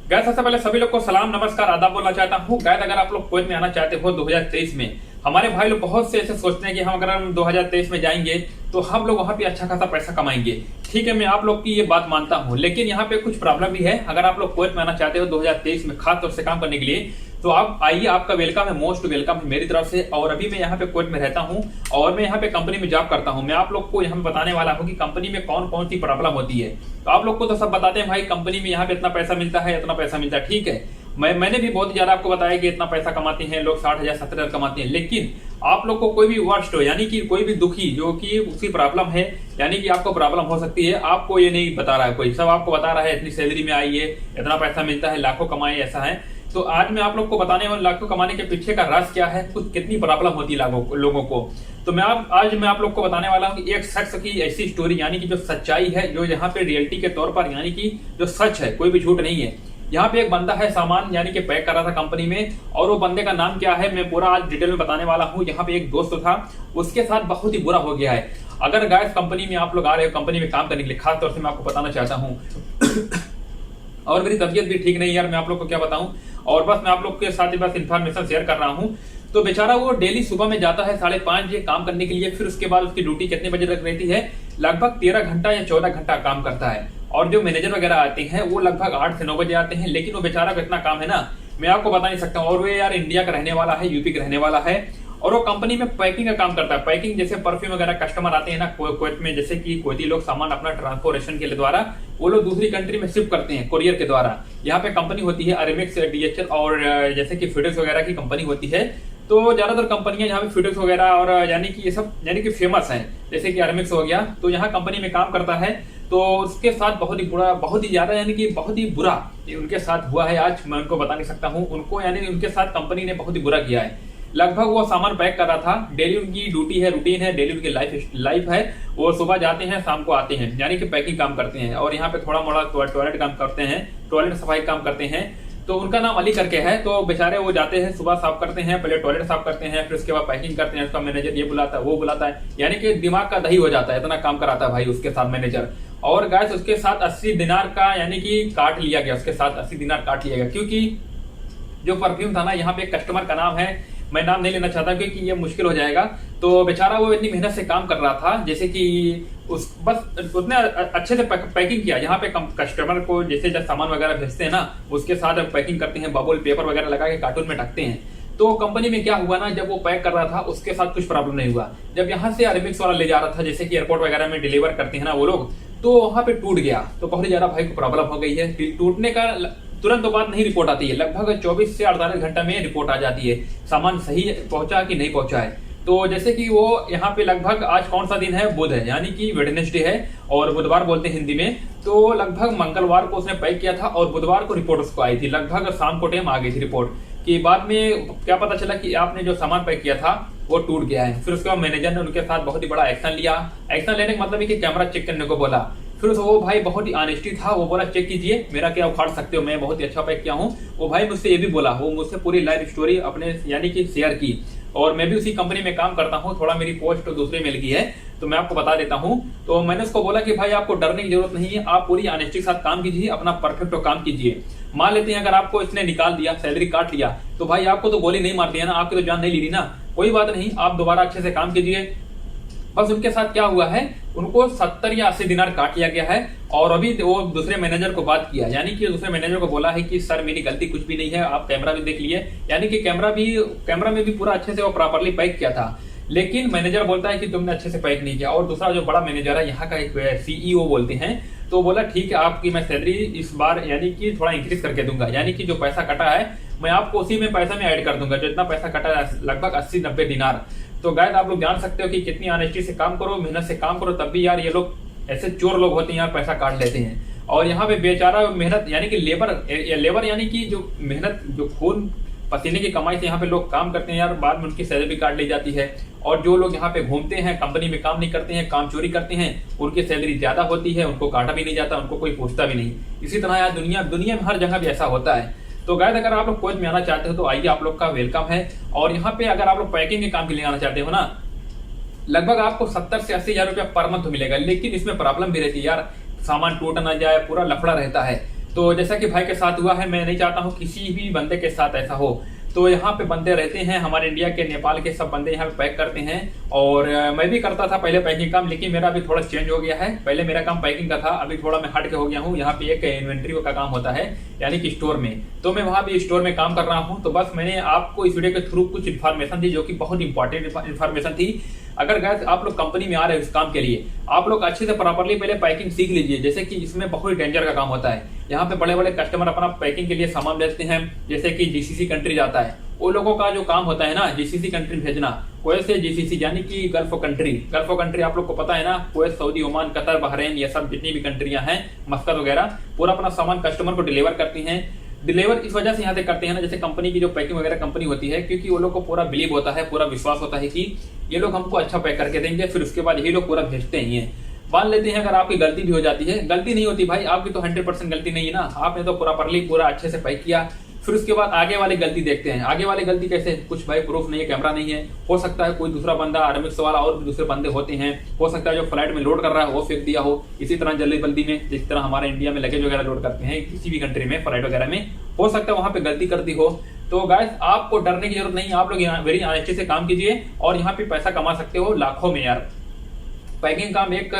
Gas सबसे पहले सभी लोग को सलाम नमस्कार आदाब बोलना चाहता हूँ। गैस अगर आप लोग कुवैत में आना चाहते हो 2023 में, हमारे भाई लोग बहुत से ऐसे सोचते हैं कि हम 2023 में जाएंगे तो हम लोग वहां पे अच्छा खासा पैसा कमाएंगे। ठीक है, मैं आप लोग की ये बात मानता हूँ, लेकिन यहाँ पे कुछ प्रॉब्लम भी है। अगर आप लोग कुवैत में आना चाहते हो 2023 में खास तौर से काम करने के लिए, तो आप आइए, आपका वेलकम है, मोस्ट वेलकम है मेरी तरफ से। और अभी मैं यहाँ पे कुवैत में रहता हूँ और मैं यहाँ पे कंपनी में जॉब करता हूँ। मैं आप लोग को यहाँ पे बताने वाला हूँ कि कंपनी में कौन कौन सी प्रॉब्लम होती है। तो आप लोग को तो सब बताते हैं भाई कंपनी में यहाँ पे इतना पैसा मिलता है, इतना पैसा मिलता है। ठीक है, मैंने भी बहुत ज्यादा आपको बताया कि इतना पैसा कमाते हैं लोग, 60,000 70,000 कमाते हैं। लेकिन आप लोग को कोई भी वर्स्ट हो, यानी कि कोई भी दुखी जो कि उसी प्रॉब्लम है, यानी कि आपको प्रॉब्लम हो सकती है, आपको ये नहीं बता रहा है कोई, सब आपको बता रहा है इतनी सैलरी में आई है, इतना पैसा मिलता है, लाखों कमाए, ऐसा है। तो आज मैं आप लोग को बताने वाला लाखों कमाने के पीछे का राज क्या है, कुछ कितनी प्रॉब्लम होती है लोगों को। तो आज मैं आप लोग को बताने वाला हूँ कि एक शख्स की ऐसी स्टोरी, यानी कि जो सच्चाई है, जो यहाँ पे रियलिटी के तौर पर, यानी कि जो सच है, कोई भी झूठ नहीं है। यहाँ पे एक बंदा है, सामान यानी कि पैक कर रहा था कंपनी में, और वो बंदे का नाम क्या है मैं पूरा आज डिटेल में बताने वाला हूँ। यहाँ पे एक दोस्त था, उसके साथ बहुत ही बुरा हो गया है। अगर गाइस कंपनी में आप लोग आ रहे हो कंपनी में काम करने के लिए, खास तौर से मैं आपको बताना चाहता हूँ और मेरी तबीयत भी ठीक नहीं यार, मैं आप लोग को क्या बताऊं। और बस मैं आप लोग के साथ ही बस इन्फॉर्मेशन शेयर कर रहा हूं। तो बेचारा वो डेली सुबह में जाता है 5:30 बजे काम करने के लिए। फिर उसके बाद उसकी ड्यूटी कितने बजे तक रहती है, लगभग 13 घंटा या 14 घंटा काम करता है। और जो मैनेजर वगैरह आते हैं वो लगभग 8 से 9 बजे आते हैं। लेकिन वो बेचारा को इतना काम है ना, मैं आपको बता नहीं सकता हूँ। और वो यार इंडिया का रहने वाला है, यूपी का रहने वाला है, और वो कंपनी में पैकिंग का काम करता है। पैकिंग जैसे परफ्यूम वगैरह कस्टमर आते हैं ना कुवैत में, जैसे कि कुवैती लोग सामान अपना ट्रांसपोर्टेशन के द्वारा वो लोग दूसरी कंट्री में शिफ्ट करते हैं कोरियर के द्वारा। यहाँ पे कंपनी होती है अरेमिक्स, डीएचएल और जैसे कि फिडेक्स वगैरह की कंपनी होती है। तो ज्यादातर कंपनियां यहाँ पे फिडेक्स वगैरह और यानी कि ये सब यानी कि फेमस है, जैसे कि अरेमिक्स हो गया, तो यहाँ कंपनी में काम करता है। तो उसके साथ बहुत ही बुरा, बहुत ही ज्यादा, यानी कि बहुत ही बुरा उनके साथ हुआ है। आज मैं उनको बता नहीं सकता हूँ उनको, यानी उनके साथ कंपनी ने बहुत ही बुरा किया है। लगभग वो सामान पैक कर रहा था, डेली उनकी ड्यूटी है, रूटीन है, डेली उनकी लाइफ है। वो सुबह जाते हैं, शाम को आते हैं, यानी कि पैकिंग काम करते हैं। और यहाँ पे थोड़ा मोड़ा टॉयलेट काम करते हैं, टॉयलेट सफाई काम करते हैं। तो उनका नाम अली करके है। तो बेचारे वो जाते हैं, सुबह साफ करते हैं, पहले टॉयलेट साफ करते हैं, फिर उसके बाद पैकिंग करते हैं। उसका मैनेजर ये बुलाता है, वो बुलाता है, यानी कि दिमाग का दही हो जाता है, इतना काम कराता है भाई उसके साथ मैनेजर। और गाइस उसके साथ 80 दिनार का यानी कि काट लिया गया, उसके साथ 80 दिनार काट लिया गया। क्योंकि जो परफ्यूम था ना, यहाँ पे कस्टमर का नाम है, मैं नाम नहीं लेना चाहता क्योंकि ये मुश्किल हो जाएगा। तो बेचारा वो इतनी मेहनत से काम कर रहा था, जैसे कि बस उतने अच्छे से पैकिंग किया। यहाँ पे कस्टमर को जैसे जब सामान वगैरह भेजते हैं ना, उसके साथ पैकिंग करते हैं, बबल पेपर वगैरह लगा के कार्टून में ढकते हैं। तो कंपनी में क्या हुआ ना, जब वो पैक कर रहा था उसके साथ कुछ प्रॉब्लम नहीं हुआ। जब यहाँ से अरेबिक्स वाला ले जा रहा था, जैसे कि एयरपोर्ट वगैरह में डिलीवर करते हैं ना वो लोग, तो वहां पे टूट गया। तो बहुत ज्यादा भाई को प्रॉब्लम हो गई है। टूटने का तुरंत बाद नहीं रिपोर्ट आती है, लगभग 24 से 48 घंटा में रिपोर्ट आ जाती है सामान सही पहुंचा कि नहीं पहुंचा है। तो जैसे कि वो यहाँ पे लगभग आज कौन सा दिन है, बुध है, यानी कि वेडनेसडे है और बुधवार बोलते हैं हिंदी में। तो लगभग मंगलवार को उसने पैक किया था और बुधवार को रिपोर्ट उसको आई थी, लगभग शाम को टाइम आ गई थी रिपोर्ट। कि बाद में क्या पता चला कि आपने जो सामान पैक किया था वो टूट गया है। फिर उसके बाद मैनेजर ने उनके साथ बहुत ही बड़ा एक्शन लिया। एक्शन लेने का मतलब है कि कैमरा चेक करने को बोला। फिर वो भाई बहुत ही ऑनेस्टी था, वो बोला चेक कीजिए, मेरा क्या उखाड़ सकते हो, मैं बहुत ही अच्छा पैक किया हूँ। वो भाई मुझसे ये भी बोला, वो मुझसे पूरी लाइफ स्टोरी अपने यानी कि शेयर की। और मैं भी उसी कंपनी में काम करता हूँ, थोड़ा मेरी पोस्ट तो दूसरे मिल गई है, तो मैं आपको बता देता हूँ। तो मैंने उसको बोला कि भाई आपको डरने की जरूरत नहीं है, आप पूरी ऑनेस्टी के साथ काम कीजिए, अपना परफेक्ट काम कीजिए। मान लेते हैं अगर आपको इसने निकाल दिया, सैलरी काट लिया, तो भाई आपको तो गोली नहीं मार दिया ना, आपकी तो जान नहीं ली ना, कोई बात नहीं, आप दोबारा अच्छे से काम कीजिए। बस उनके साथ क्या हुआ है, उनको 70 या 80 दिनार काट लिया गया है। और अभी वो दूसरे मैनेजर को बात किया, यानी कि दूसरे मैनेजर को बोला है कि सर मेरी गलती कुछ भी नहीं है, आप कैमरा भी देख लिए, यानी कि कैमरा में भी पूरा अच्छे से वो प्रॉपरली पैक किया था। लेकिन मैनेजर बोलता है कि तुमने अच्छे से पैक नहीं किया। और दूसरा जो बड़ा मैनेजर है यहाँ का, एक सीईओ बोलते हैं, तो बोला ठीक है आपकी मैं सैलरी इस बार यानी कि थोड़ा इंक्रीज करके दूंगा, यानी कि जो पैसा कटा है मैं आपको उसी में पैसा में ऐड कर दूंगा, जो इतना पैसा कटा है लगभग 80-90 दिनार। तो गाइस आप लोग जान सकते हो कि कितनी ऑनेस्टी से काम करो, मेहनत से काम करो, तब भी यार ये लोग ऐसे चोर लोग होते हैं यार, पैसा काट लेते हैं। और यहाँ पे बेचारा मेहनत यानी कि लेबर यानी कि जो मेहनत, जो खून पसीने की कमाई से यहाँ पे लोग काम करते हैं यार, बाद में उनकी सैलरी काट ली जाती है। और जो लोग यहाँ पे घूमते हैं, कंपनी में काम नहीं करते हैं, काम चोरी करते हैं, उनकी सैलरी ज्यादा होती है, उनको काटा भी नहीं जाता, उनको कोई पूछता भी नहीं। इसी तरह यार दुनिया में हर जगह भी ऐसा होता है। तो गाइस अगर आप लोग कुवैत में आना चाहते हो तो आइए, आप लोग का वेलकम है। और यहाँ पे अगर आप लोग पैकिंग के काम के लिए आना चाहते हो ना, लगभग आपको 70 से 80 हजार रुपया पर मंथ मिलेगा। लेकिन इसमें प्रॉब्लम भी रहती है यार, सामान टूट ना जाए, पूरा लफड़ा रहता है। तो जैसा कि भाई के साथ हुआ है, मैं नहीं चाहता हूँ किसी भी बंदे के साथ ऐसा हो। तो यहाँ पे बंदे रहते हैं हमारे इंडिया के, नेपाल के सब बंदे यहाँ पे पैक करते हैं। और मैं भी करता था पहले पैकिंग काम, लेकिन मेरा अभी थोड़ा चेंज हो गया है। पहले मेरा काम पैकिंग का था, अभी थोड़ा मैं हट के हो गया हूँ। यहाँ पे एक इन्वेंट्री का काम होता है, यानी कि स्टोर में, तो मैं वहाँ भी स्टोर में काम कर रहा हूँ। तो बस मैंने आपको इस वीडियो के थ्रू कुछ इन्फॉर्मेशन दी जो कि बहुत इंपॉर्टेंट इन्फॉर्मेशन थी। अगर गैस आप लोग कंपनी में आ रहे हो इस काम के लिए, आप लोग अच्छे से प्रॉपरली पहले पैकिंग सीख लीजिए। जैसे कि इसमें बहुत डेंजर का काम होता है। यहाँ पे बड़े बड़े कस्टमर अपना पैकिंग के लिए सामान भेजते हैं, जैसे कि जीसीसी कंट्री जाता है, वो लोगों का जो काम होता है ना जीसीसी कंट्री भेजना। कोई से जीसीसी यानी कि गल्फ कंट्री आप लोग को पता है ना, Kuwait, Saudi, Oman, Qatar, Bahrain, ये सब जितनी भी कंट्रियां हैं, मस्कत वगैरह, पूरा अपना सामान कस्टमर को डिलीवर करती हैं। डिलीवर इस वजह से यहाँ से करते हैं ना, जैसे कंपनी की जो पैकिंग वगैरह कंपनी होती है, क्योंकि वो लोग को पूरा बिलीव होता है, पूरा विश्वास होता है कि ये लोग हमको अच्छा पैक करके देंगे, फिर उसके बाद यही लोग पूरा भेजते ही हैं। मान लेते हैं अगर आपकी गलती भी हो जाती है, गलती नहीं होती भाई, आपकी तो 100% गलती नहीं है ना, आपने तो प्रॉपरली पूरा अच्छे से पैक किया, फिर उसके बाद आगे वाली गलती देखते हैं। आगे वाली गलती कैसे, कुछ भाई प्रूफ नहीं है, कैमरा नहीं है, हो सकता है कोई दूसरा बंदा आर्मिक्स वाला और भी दूसरे बंदे होते हैं, हो सकता है जो फ्लाइट में लोड कर रहा है वो फेंक दिया हो, इसी तरह जल्दीबल्दी में, जिस तरह हमारे इंडिया में लगेज वगैरह लोड करते हैं किसी भी कंट्री में, फ्लाइट वगैरह में, हो सकता है वहां पे गलती कर दी हो। तो गाइस आपको डरने की जरूरत नहीं, आप लोग वेरी ऑनेस्टी से काम कीजिए और यहाँ पे पैसा कमा सकते हो लाखों में यार। पैकिंग काम एक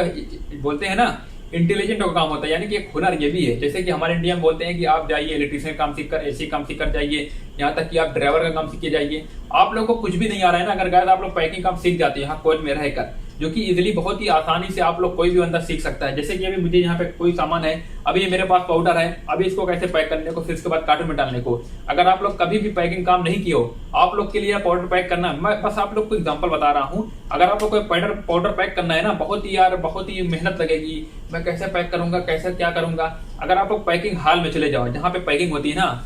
बोलते हैं ना इंटेलिजेंट का काम होता है, यानी कि एक हुनर ये भी है। जैसे कि हमारे इंडिया में बोलते हैं कि आप जाइए इलेक्ट्रिशियन काम सीख कर, एसी काम सीख कर जाइए, यहाँ तक कि आप ड्राइवर का काम सीख के जाइए। आप लोग को कुछ भी नहीं आ रहा है ना, अगर गाइस आप लोग पैकिंग काम सीख जाते हैं यहाँ कुवैत में रहकर, जो कि इजिली बहुत ही आसानी से आप लोग कोई भी बंदा सीख सकता है। जैसे कि अभी मुझे यहाँ पे कोई सामान है, अभी ये मेरे पास पाउडर है, अभी इसको कैसे पैक करने को, फिर इसके बाद कार्टून में डालने को। अगर आप लोग कभी भी पैकिंग काम नहीं किए हो, आप लोग के लिए पाउडर पैक करना, मैं बस आप लोग को एग्जांपल बता रहा हूँ। अगर आप लोग को पाउडर पैक करना है ना, बहुत ही मेहनत लगेगी, मैं कैसे पैक करूंगा, कैसे क्या करूंगा। अगर आप लोग पैकिंग हॉल में चले जाओ, जहाँ पे पैकिंग होती है ना,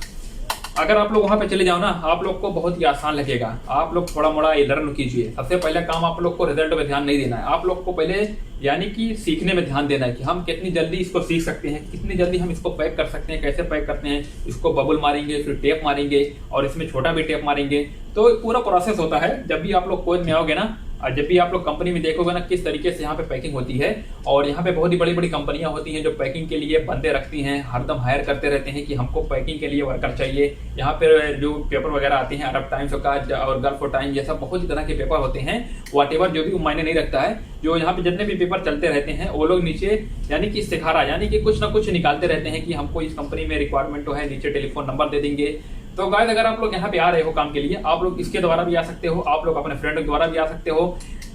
अगर आप लोग वहां पे चले जाओ ना, आप लोग को बहुत ही आसान लगेगा। आप लोग थोड़ा मोड़ा लर्न कीजिए। सबसे पहले काम आप लोग को रिजल्ट में ध्यान नहीं देना है, आप लोग को पहले यानी कि सीखने में ध्यान देना है कि हम कितनी जल्दी इसको सीख सकते हैं, कितनी जल्दी हम इसको पैक कर सकते हैं, कैसे पैक करते हैं। इसको बबल मारेंगे, फिर टेप मारेंगे और इसमें छोटा भी टेप मारेंगे। तो पूरा प्रोसेस होता है। जब भी आप लोग कुवैत में आओगे ना, और जब भी आप लोग कंपनी में देखोगे ना किस तरीके से यहाँ पे पैकिंग होती है, और यहाँ पे बहुत ही बड़ी बड़ी कंपनियां होती हैं जो पैकिंग के लिए बंदे रखती हैं, हरदम हायर करते रहते हैं कि हमको पैकिंग के लिए वर्कर चाहिए। यहाँ पे जो पेपर वगैरह आते हैं अरब टाइम्स का और गल्फ टाइम, ये सब बहुत ही तरह के पेपर होते हैं। व्हाटएवर जो भी मायने नहीं रखता है, जो यहाँ पे जितने भी पेपर चलते रहते हैं वो लोग नीचे यानी कि इस्तिखारा यानी कि कुछ ना कुछ निकालते रहते हैं कि हमको इस कंपनी में रिक्वायरमेंट है, नीचे टेलीफोन नंबर दे देंगे। तो गाइस अगर आप लोग यहाँ पे आ रहे हो काम के लिए, आप लोग इसके द्वारा भी आ सकते हो, आप लोग अपने फ्रेंड के द्वारा भी आ सकते हो।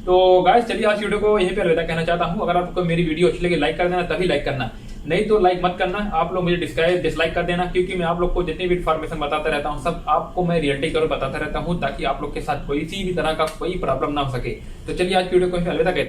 तो गाइस चलिए आज वीडियो को यहीं पे अलविदा कहना चाहता हूँ। अगर आपको मेरी वीडियो अच्छी लगे लाइक कर देना, तभी लाइक करना, नहीं तो लाइक मत करना। आप लोग मुझे डिसलाइक कर देना, क्योंकि मैं आप लोग को जितनी भी इन्फॉर्मेशन बताता रहता हूँ सब आपको मैं रियलिटी करो बताता रहता हूँ, ताकि आप लोग के साथ कोई सी भी तरह का कोई प्रॉब्लम ना हो सके। तो चलिए आज वीडियो को अलविदा कहते हैं।